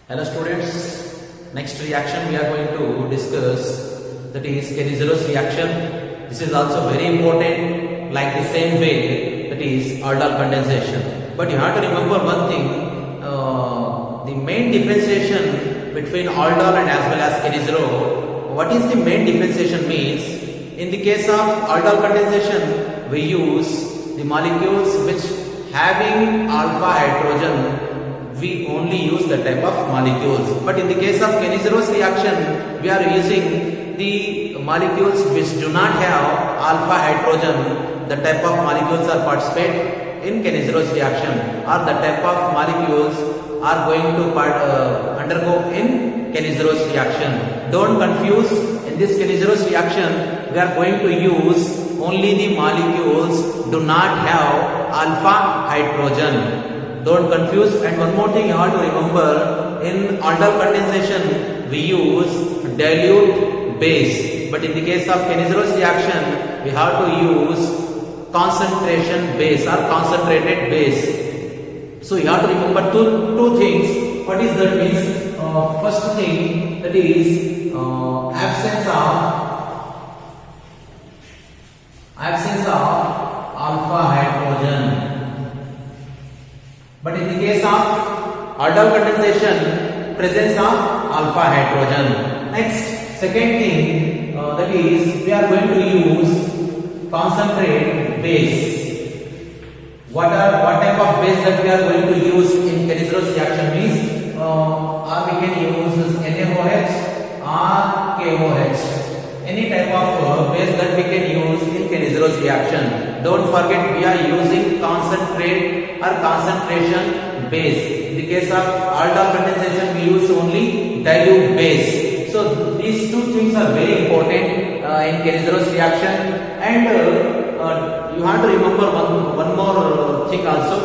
Hello students, next reaction we are going to discuss, that is Kenny-Zero's reaction. This is also very important, like the same way, that is aldol condensation. But you have to remember one thing, the main differentiation between aldol and as well as Kenny-Zero. What is the main differentiation means? In the case of aldol condensation, we use the molecules which having alpha hydrogen. We only use the type of molecules, but in the case of Kenny-Zero's reaction, we are using the molecules which do not have alpha hydrogen. The type of molecules are participate in Kenny-Zero's reaction, or the type of molecules are going to undergo in Kenny-Zero's reaction. Don't confuse. In this Kenny-Zero's reaction, we are going to use only the molecules do not have alpha hydrogen. Don't confuse. And one more thing you have to remember, in aldol condensation we use dilute base, but in the case of Kenny-Zero's reaction we have to use concentration base or concentrated base. So you have to remember two things. What is that means? First thing, that is absence of alpha hydrogen. But in the case of aldol condensation, presence of alpha hydrogen. Next, second thing, that is we are going to use concentrate base. What type of base that we are going to use in Kenny-Zero's reaction means, or we can use NaOH or KOH. Any type of base that we can use in Kenny-Zero's reaction. Don't forget, we are using concentrate or concentration base. In the case of aldol condensation, we use only dilute base. So these two things are very important in Kenny-Zero's reaction. And you have to remember one more thing also.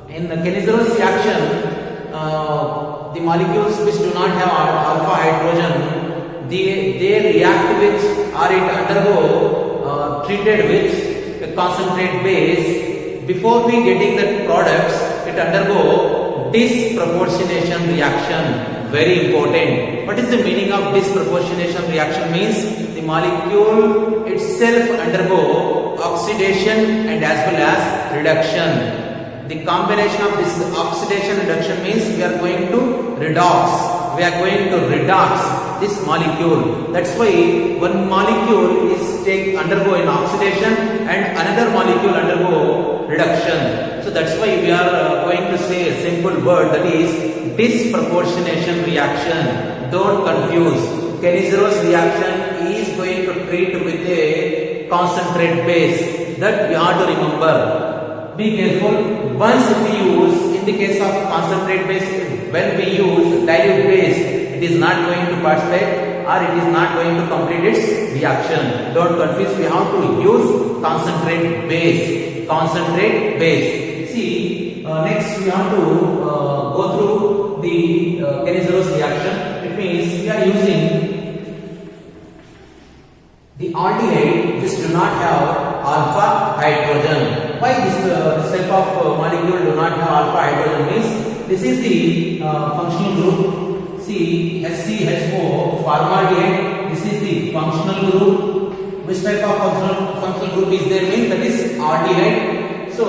In Kenny-Zero's reaction, the molecules which do not have alpha hydrogen, they react with, or it undergo treated with a concentrate base. Before we getting the products, it undergo disproportionation reaction. Very important. What is the meaning of disproportionation reaction? Means the molecule itself undergo oxidation and as well as reduction. The combination of this oxidation reduction means we are going to redox. We are going to redox this molecule. That's why one molecule is undergo in oxidation and another molecule undergo reduction. So that's why we are going to say a simple word, that is disproportionation reaction. Don't confuse. Kenny-Zero's reaction is going to treat with a concentrate base. That we have to remember. Be careful. Once we use, in the case of concentrate base, when we use dilute base, it is not going to participate or it is not going to complete its reaction. Don't confuse. We have to use concentrate base. Concentrate base. See, next we have to go through the Kenny-Zero's reaction. It means we are using the aldehyde which do not have alpha hydrogen. Why this type of molecule do not have alpha hydrogen means, this is the functional group. See, HCH4 formaldehyde. This is the functional group. Which type of functional group is there means, that is aldehyde. So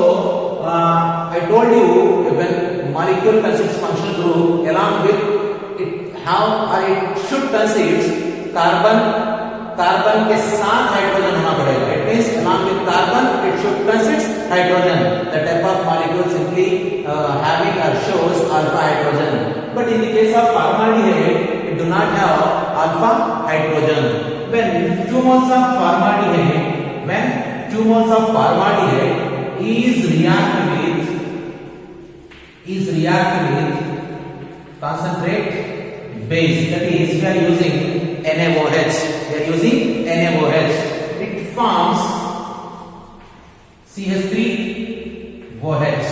I told you, when molecule consists functional group, along with it have or it should consist carbon के साथ hydrogen होना पड़ेगा. It means along with carbon it should consist hydrogen. The type of molecule simply having or shows alpha hydrogen. But in the case of formaldehyde, it do not have alpha hydrogen. When 2 moles of formaldehyde is react with concentrate base, that is we are using NaOH. We are using NaOH. It forms CH3OH.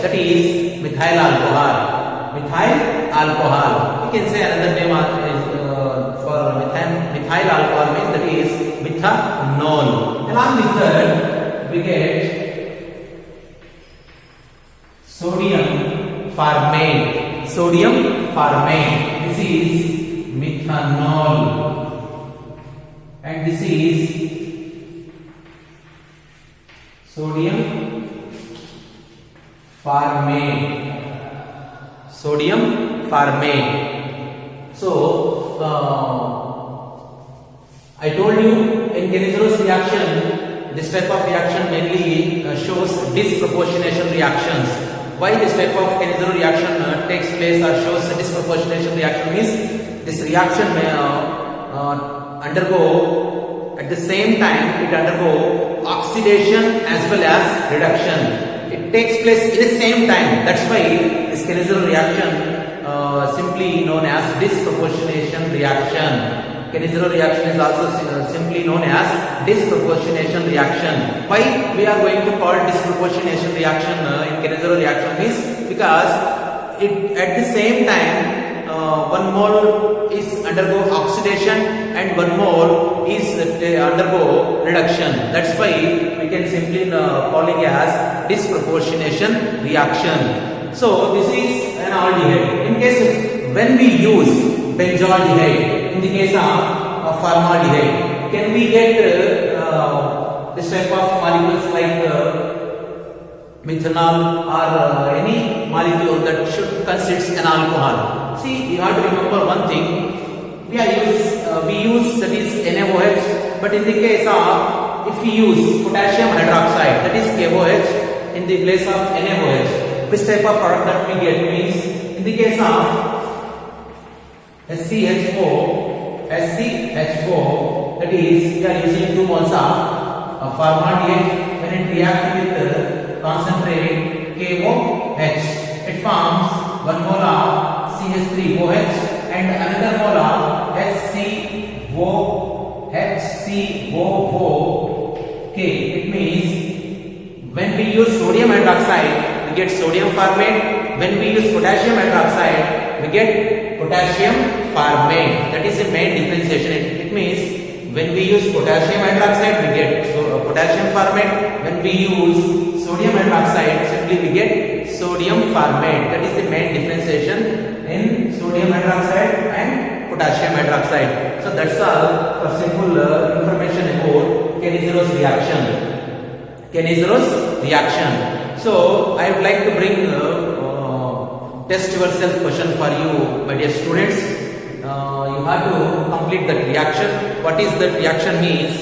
That is methyl alcohol. You can say another name for methyl alcohol means, that is methanol. Along with that, we get sodium formate. Sodium formate. This is methanol, and this is sodium formate. Sodium formate. So I told you in Kennesaro's reaction, this type of reaction mainly shows disproportionation reactions. Why this type of Kennesaro reaction takes place or shows disproportionation reaction means this reaction may undergo at the same time it undergo oxidation as well as reduction. It takes place at the same time. That's why this Kennesaro reaction simply known as disproportionation reaction. Kennesaro reaction is also simply known as disproportionation reaction. Why we are going to call disproportionation reaction in Kennesaro reaction means because it at the same time one mole is undergo oxidation and one mole is undergo reduction. That's why we can simply call it as disproportionation reaction. So this is an aldehyde. In case of when we use benzaldehyde, in the case of formaldehyde, can we get this type of molecules like methanol or any molecule that should consists an alcohol? See, you have to remember one thing. We use that is NaOH, but in the case of if we use potassium hydroxide, that is KOH, in the place of NaOH, which type of product that we get means in the case of SCH4, that is we are using 2 moles of formaldehyde. When it reacts with concentrate KOH, it forms 1 mole of CH3OH and another mole of HCOOK. It means when we use sodium hydroxide, we get sodium formate. When we use potassium hydroxide, we get potassium formate. That is the main differentiation. It means when we use potassium hydroxide, we get potassium formate. When we use sodium hydroxide, simply we get sodium formate. That is the main differentiation in sodium hydroxide and potassium hydroxide. So that's all for simple information about Kennesaro's reaction. Kennesaro's reaction. So I would like to bring test yourself question for you, my dear students. You have to complete that reaction. What is that reaction means?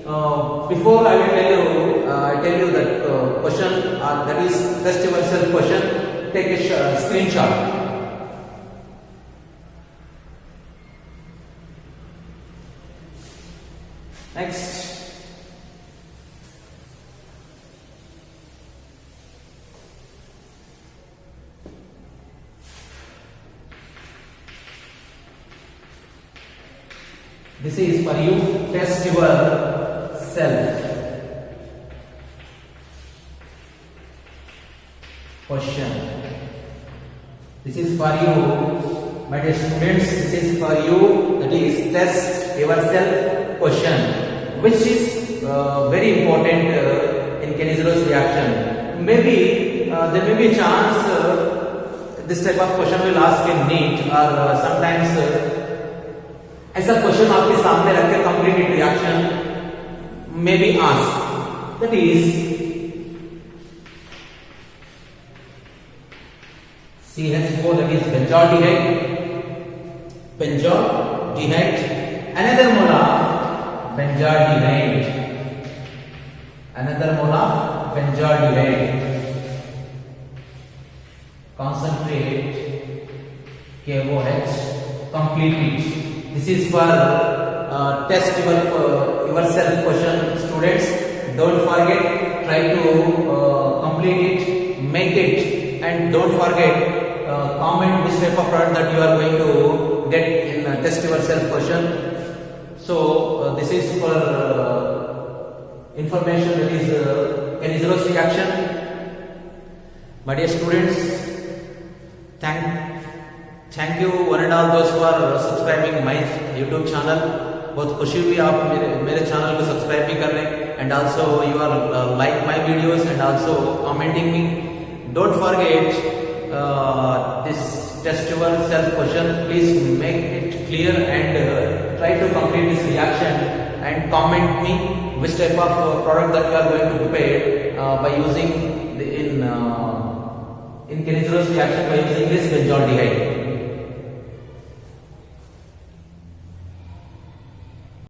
Before I will tell you that question, that is test yourself question. Take a screenshot. Next. This is for you, test yourself. Question. This is for you, my dear students. This is for you, that is test yourself question, which is very important in Kennesaro's reaction. Maybe there may be a chance this type of question will ask in NEET or sometimes ऐसा question आपके सामने रख के complete reaction में भी ask. That is CH4, that is benzaldehyde, another mole of benzaldehyde, concentrate KOH, complete it. This is for test yourself question, students. Don't forget, try to complete it, make it, and don't forget comment which type of product that you are going to get in test yourself question. So this is for information, that is Kennesaro's reaction. My dear students, thank you one and all those who are subscribing my YouTube channel. बहुत खुशी हुई आप मेरे channel को subscribe भी कर रहे हैं, and also you are like my videos and also commenting me. Don't forget this test your self question. Please make it clear and try to complete this reaction and comment me which type of product that you are going to prepare by using in Kennesaro's reaction by using this benzaldehyde.